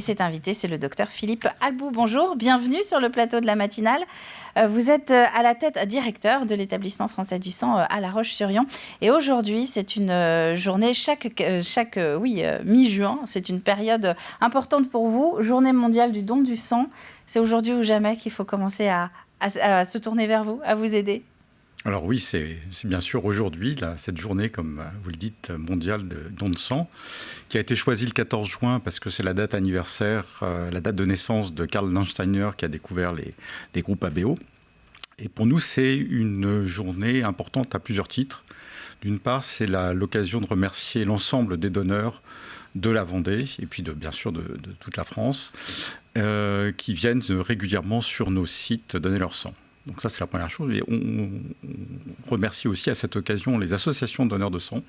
Et cet invité, c'est le docteur Philippe Albou. Bonjour, bienvenue sur le plateau de la matinale. Vous êtes à la tête, directeur de l'établissement français du sang à La Roche-sur-Yon. Et aujourd'hui, c'est une journée chaque mi-juin. C'est une période importante pour vous. Journée mondiale du don du sang. C'est aujourd'hui ou jamais qu'il faut commencer à se tourner vers vous, à vous aider. Alors oui, c'est bien sûr aujourd'hui, cette journée, comme vous le dites, mondiale de don de sang, qui a été choisie le 14 juin parce que c'est la date anniversaire, la date de naissance de Karl Landsteiner qui a découvert les groupes ABO. Et pour nous, c'est une journée importante à plusieurs titres. D'une part, c'est l'occasion de remercier l'ensemble des donneurs de la Vendée et puis bien sûr de toute la France qui viennent régulièrement sur nos sites donner leur sang. Donc ça, c'est la première chose. Et on remercie aussi à cette occasion les associations de donneurs de sang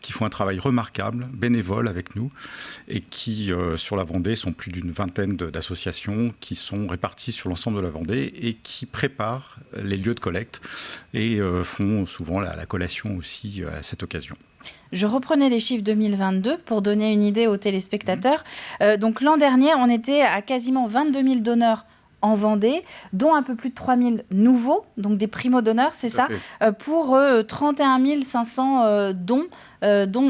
qui font un travail remarquable, bénévole avec nous, et qui, sur la Vendée, sont plus d'une vingtaine d'associations qui sont réparties sur l'ensemble de la Vendée et qui préparent les lieux de collecte et font souvent la collation aussi à cette occasion. Je reprenais les chiffres 2022 pour donner une idée aux téléspectateurs. Donc l'an dernier, on était à quasiment 22 000 donneurs en Vendée, dont un peu plus de 3 000 nouveaux, donc des primo-donneurs, c'est ça, pour 31 500 dons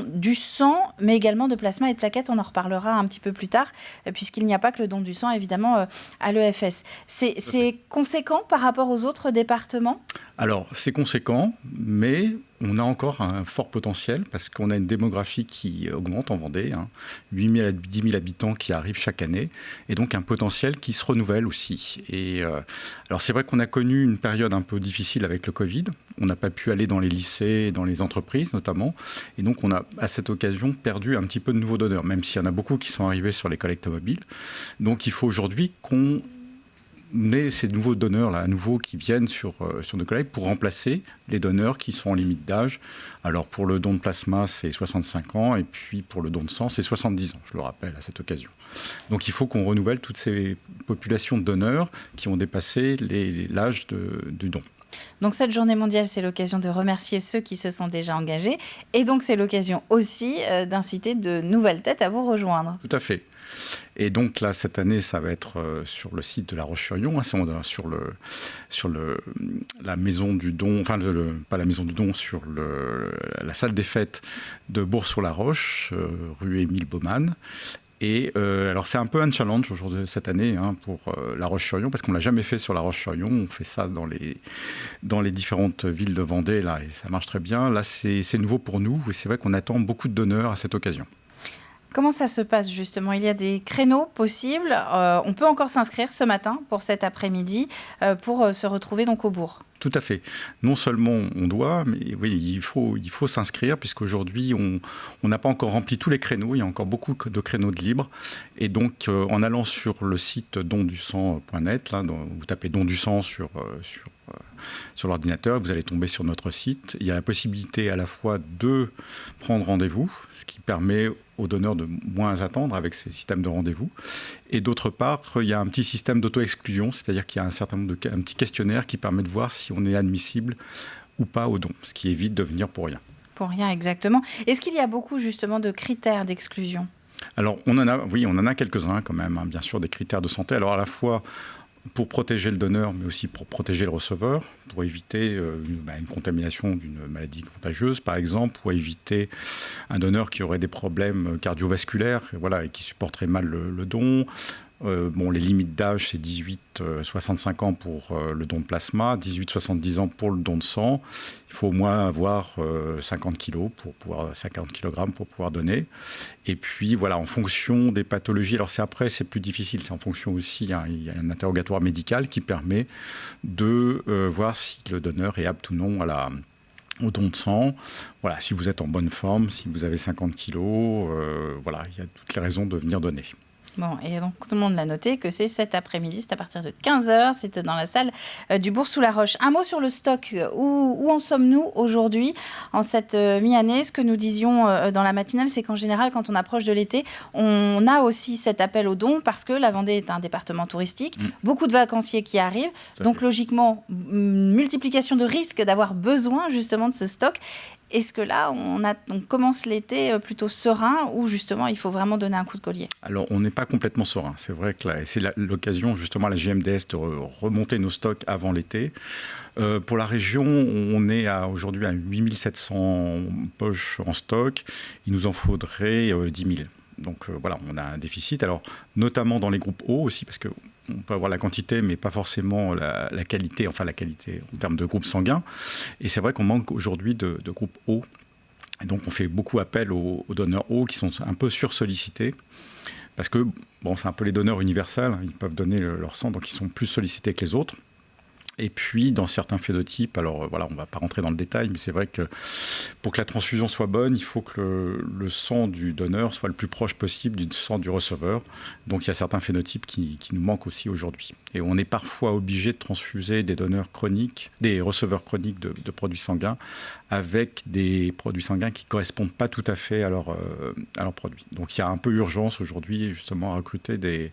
du sang, mais également de plasma et de plaquettes. On en reparlera un petit peu plus tard, puisqu'il n'y a pas que le don du sang, évidemment, à l'EFS. C'est conséquent par rapport aux autres départements ? Alors, c'est conséquent, mais on a encore un fort potentiel parce qu'on a une démographie qui augmente en Vendée, 8 000 à 10 000 habitants qui arrivent chaque année, et donc un potentiel qui se renouvelle aussi. Et alors, c'est vrai qu'on a connu une période un peu difficile avec le Covid. On n'a pas pu aller dans les lycées, dans les entreprises notamment, et donc on a à cette occasion perdu un petit peu de nouveaux donneurs, même s'il y en a beaucoup qui sont arrivés sur les collectes mobiles. Donc, il faut aujourd'hui qu'on ait ces nouveaux donneurs là, à nouveau qui viennent sur nos collègues pour remplacer les donneurs qui sont en limite d'âge. Alors pour le don de plasma, c'est 65 ans et puis pour le don de sang, c'est 70 ans, je le rappelle à cette occasion. Donc il faut qu'on renouvelle toutes ces populations de donneurs qui ont dépassé l'âge du don. Donc cette journée mondiale, c'est l'occasion de remercier ceux qui se sont déjà engagés et donc c'est l'occasion aussi d'inciter de nouvelles têtes à vous rejoindre. Tout à fait. Et donc là, cette année, ça va être sur le site de La Roche-sur-Yon, sur la maison du don, enfin pas la maison du don, sur la salle des fêtes de Bourg-sur-la-Roche, rue Émile Baumann. Et alors c'est un peu un challenge aujourd'hui cette année pour La Roche-sur-Yon parce qu'on ne l'a jamais fait sur La Roche-sur-Yon. On fait ça dans les différentes villes de Vendée là, et ça marche très bien. Là c'est nouveau pour nous et c'est vrai qu'on attend beaucoup de donneurs à cette occasion. Comment ça se passe justement ? Il y a des créneaux possibles. On peut encore s'inscrire ce matin pour cet après-midi pour se retrouver donc au bourg. Tout à fait. Non seulement on doit, mais oui, il faut s'inscrire puisqu'aujourd'hui, on n'a pas encore rempli tous les créneaux. Il y a encore beaucoup de créneaux de libre. Et donc, en allant sur le site dondusang.net, là, vous tapez don du sang sur l'ordinateur, vous allez tomber sur notre site. Il y a la possibilité à la fois de prendre rendez-vous, ce qui permet aux donneurs de moins attendre avec ces systèmes de rendez-vous. Et d'autre part, il y a un petit système d'auto-exclusion, c'est-à-dire qu'il y a un petit questionnaire qui permet de voir si on est admissible ou pas au don, ce qui évite de venir pour rien. Pour rien, exactement. Est-ce qu'il y a beaucoup justement de critères d'exclusion ? Alors, on en a quelques-uns quand même, bien sûr, des critères de santé. Alors, à la fois pour protéger le donneur, mais aussi pour protéger le receveur, pour éviter une contamination d'une maladie contagieuse, par exemple, pour éviter un donneur qui aurait des problèmes cardiovasculaires et qui supporterait mal le don. Les limites d'âge, c'est 18-65 ans pour le don de plasma, 18-70 ans pour le don de sang. Il faut au moins avoir 50 kg pour pouvoir donner. Et puis, voilà, en fonction des pathologies, alors c'est plus difficile, c'est en fonction aussi, il y a un interrogatoire médical qui permet de voir si le donneur est apte ou non au don de sang. Voilà, si vous êtes en bonne forme, si vous avez 50 kilos, il y a toutes les raisons de venir donner. Bon, et donc tout le monde l'a noté que c'est cet après-midi, c'est à partir de 15h, c'est dans la salle du Bourg-sous-la-Roche. Un mot sur le stock, où en sommes-nous aujourd'hui en cette mi-année ? Ce que nous disions dans la matinale, c'est qu'en général, quand on approche de l'été, on a aussi cet appel aux dons parce que la Vendée est un département touristique, beaucoup de vacanciers qui arrivent, donc logiquement, multiplication de risques d'avoir besoin justement de ce stock. est-ce que là, on commence l'été plutôt serein ou justement il faut vraiment donner un coup de collier? Alors, on n'est pas complètement serein. C'est vrai que c'est l'occasion, justement, à la JMDS de remonter nos stocks avant l'été. Pour la région, on est aujourd'hui à 8700 poches en stock. Il nous en faudrait 10 000. Donc voilà, on a un déficit. Alors, notamment dans les groupes O aussi, parce qu'on peut avoir la quantité, mais pas forcément la qualité, enfin la qualité en termes de groupes sanguins. Et c'est vrai qu'on manque aujourd'hui de groupes O. Et donc, on fait beaucoup appel aux donneurs O qui sont un peu sursollicités. Parce que, bon, c'est un peu les donneurs universels, ils peuvent donner leur sang, donc ils sont plus sollicités que les autres. Et puis, dans certains phénotypes, alors voilà, on ne va pas rentrer dans le détail, mais c'est vrai que pour que la transfusion soit bonne, il faut que le sang du donneur soit le plus proche possible du sang du receveur. Donc, il y a certains phénotypes qui nous manquent aussi aujourd'hui. Et on est parfois obligé de transfuser des donneurs chroniques, des receveurs chroniques de produits sanguins, avec des produits sanguins qui ne correspondent pas tout à fait à leurs produits. Donc, il y a un peu urgence aujourd'hui, justement, à recruter des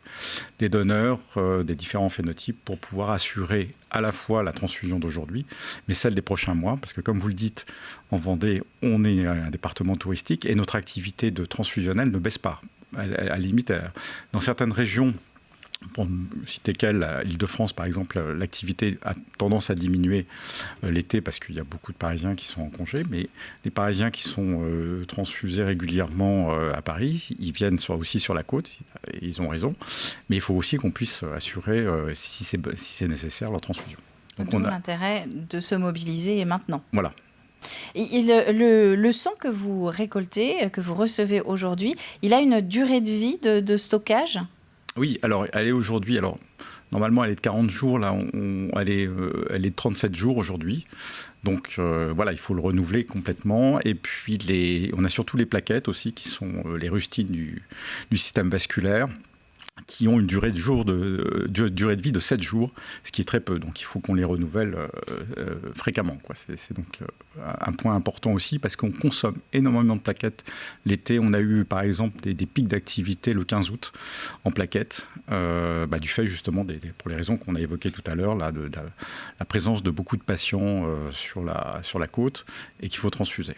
donneurs des différents phénotypes pour pouvoir assurer à la fois la transfusion d'aujourd'hui, mais celle des prochains mois, parce que comme vous le dites, en Vendée, on est un département touristique et notre activité de transfusionnelle ne baisse pas. À la limite, dans certaines régions, pour ne citer qu'elle, l'Île-de-France par exemple, l'activité a tendance à diminuer l'été parce qu'il y a beaucoup de Parisiens qui sont en congé, mais les Parisiens qui sont transfusés régulièrement à Paris, ils viennent aussi sur la côte, et ils ont raison, mais il faut aussi qu'on puisse assurer, si c'est nécessaire, leur transfusion. Donc on a l'intérêt de se mobiliser maintenant. Voilà. Et le sang que vous récoltez, que vous recevez aujourd'hui, il a une durée de vie de stockage ? Oui, alors elle est aujourd'hui, normalement elle est de 40 jours, là elle est de 37 jours aujourd'hui. Donc voilà, il faut le renouveler complètement. Et puis on a surtout les plaquettes aussi, qui sont les rustines du système vasculaire, qui ont une durée de vie de 7 jours, ce qui est très peu. Donc il faut qu'on les renouvelle fréquemment, quoi. C'est donc un point important aussi, parce qu'on consomme énormément de plaquettes l'été. On a eu par exemple des pics d'activité le 15 août en plaquettes, du fait justement, pour les raisons qu'on a évoquées tout à l'heure, là, de la présence de beaucoup de patients sur la côte et qu'il faut transfuser.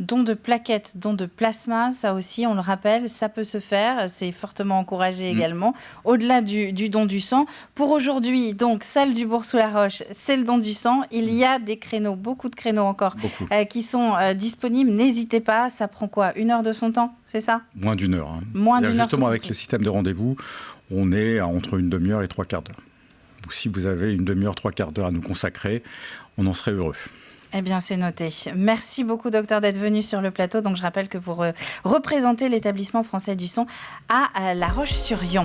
Don de plaquettes, don de plasma, ça aussi, on le rappelle, ça peut se faire, c'est fortement encouragé également, au-delà du don du sang. Pour aujourd'hui, donc, salle du Bourg-sous-la-Roche, c'est le don du sang. Il y a des créneaux, beaucoup de créneaux encore, qui sont disponibles. N'hésitez pas, ça prend quoi ? 1 heure de son temps, c'est ça ? Moins d'1 heure. Hein. Moins d'1 heure. Justement, avec le système de rendez-vous, on est entre une demi-heure et 3/4 d'heure. Donc, si vous avez une demi-heure, 3/4 d'heure à nous consacrer, on en serait heureux. Eh bien, c'est noté. Merci beaucoup, docteur, d'être venu sur le plateau. Donc, je rappelle que vous représentez l'établissement français du sang à La Roche-sur-Yon.